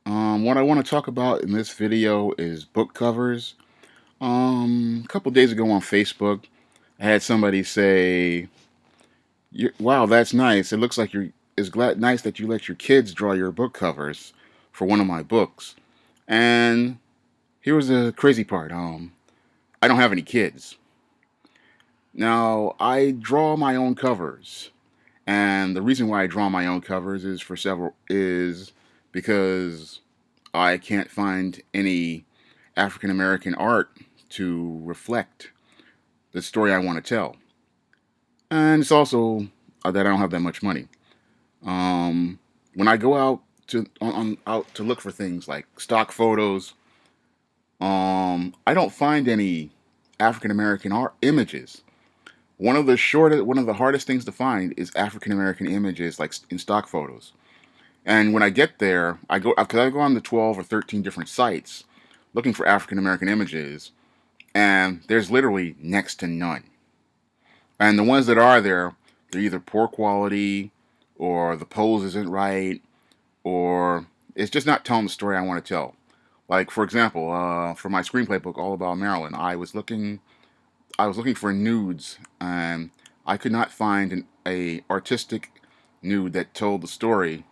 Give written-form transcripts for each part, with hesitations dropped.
What I want to talk about in this video is book covers. A couple days ago on Facebook, I had somebody say, "Wow, that's nice. It looks like nice that you let your kids draw your book covers for one of my books." And here was the crazy part. I don't have any kids. Now, I draw my own covers, and the reason why I draw my own covers is because I can't find any African American art to reflect the story I want to tell. And it's also that I don't have that much money. Um, when I go out out to look for things like stock photos, I don't find any African American art images. One of the hardest things to find is African American images, like in stock photos. And when I get there, because I go on the 12 or 13 different sites looking for African American images, and there's literally next to none. And the ones that are there, they're either poor quality, or the pose isn't right, or it's just not telling the story I want to tell. Like for example, for my screenplay book, All About Marilyn, I was looking for nudes, and I could not find a artistic nude that told the story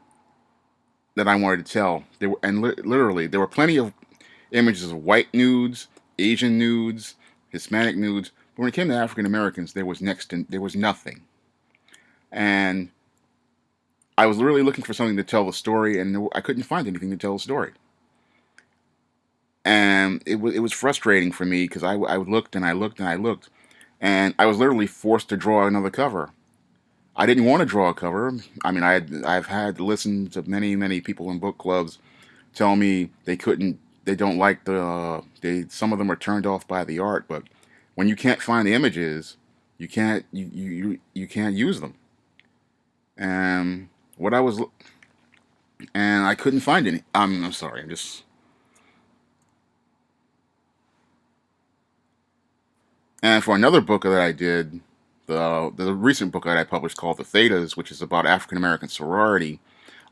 that I wanted to tell. Literally, there were plenty of images of white nudes, Asian nudes, Hispanic nudes. But when it came to African Americans, there was nothing. And I was literally looking for something to tell the story, and I couldn't find anything to tell the story. And it was frustrating for me because I looked and I looked and I looked, and I was literally forced to draw another cover. I didn't want to draw a cover. I mean, I've had to listen to many people in book clubs tell me they don't like some of them are turned off by the art, but when you can't find the images, you can't use them. And what I was and I couldn't find any. I'm sorry. I'm just And for another book that I did, the recent book that I published called The Thetas, which is about African American sorority,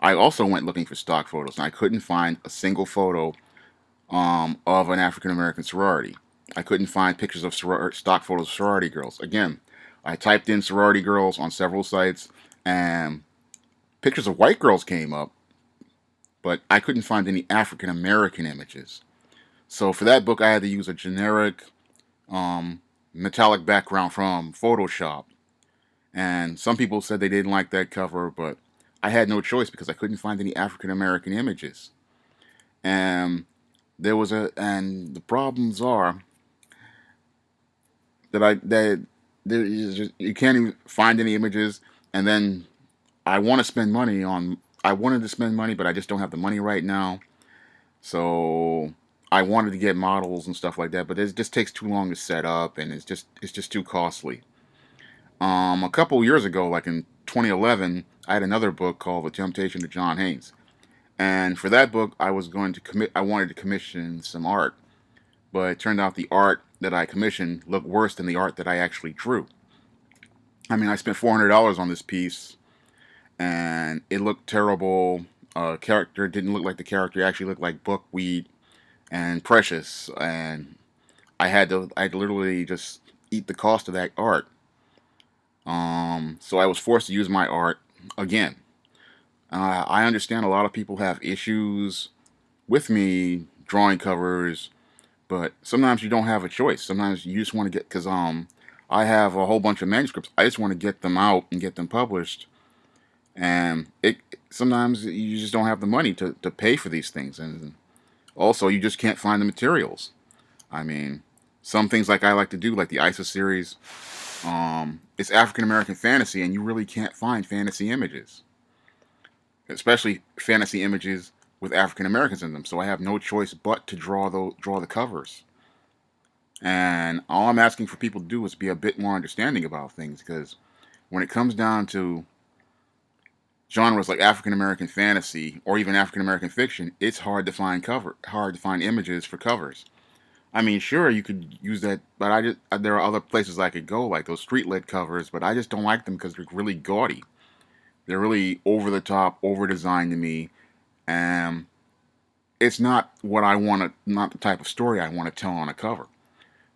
I also went looking for stock photos, and I couldn't find a single photo of an African American sorority. I couldn't find pictures of stock photos of sorority girls. Again, I typed in sorority girls on several sites, and pictures of white girls came up, but I couldn't find any African American images. So for that book, I had to use a generic um, metallic background from Photoshop. And some people said they didn't like that cover, but I had no choice because I couldn't find any African American images. And and the problems are that you can't even find any images, and then I want to spend money on I wanted to spend money, but I just don't have the money right now. So I wanted to get models and stuff like that, but it just takes too long to set up, and it's just too costly. A couple years ago, like in 2011, I had another book called The Temptation of John Haynes, and for that book, I wanted to commission some art, but it turned out the art that I commissioned looked worse than the art that I actually drew. I mean, I spent $400 on this piece, and it looked terrible. Character didn't look like the character; it actually looked like Buckwheat and Precious, and I had to literally just eat the cost of that art. So I was forced to use my art again. I understand a lot of people have issues with me drawing covers, but sometimes you don't have a choice. Sometimes you just want to because I have a whole bunch of manuscripts. I just want to get them out and get them published, and it sometimes you just don't have the money to pay for these things, and also you just can't find the materials. I mean, some things like I like to do, like the ISIS series, it's African American fantasy, and you really can't find fantasy images, especially fantasy images with African Americans in them. So I have no choice but to draw the covers. And all I'm asking for people to do is be a bit more understanding about things, because when it comes down to genres like African American fantasy or even African American fiction, it's hard to find images for covers. I mean, sure, you could use that, but there are other places I could go, like those street lit covers, but I just don't like them because they're really gaudy. They're really over the top, over designed to me, and it's not what I want to, not the type of story I want to tell on a cover.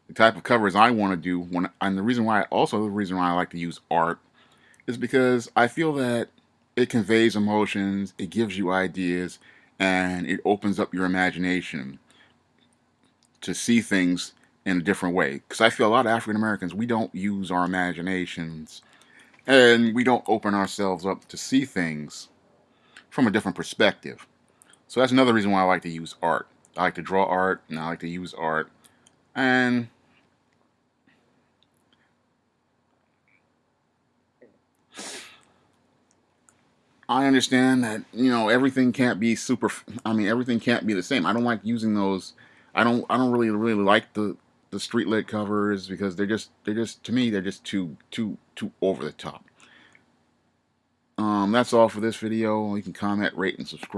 The type of covers I want to do and the reason why, also the reason why I like to use art is because I feel that it conveys emotions, it gives you ideas, and it opens up your imagination to see things in a different way. Because I feel a lot of African Americans, we don't use our imaginations and we don't open ourselves up to see things from a different perspective. So that's another reason why I like to use art. I like to draw art and I like to use art. And I understand that, everything can't be super. I mean, everything can't be the same. I don't like using those. I don't really like the street lit covers because they're just to me they're just too over the top. That's all for this video. You can comment, rate, and subscribe.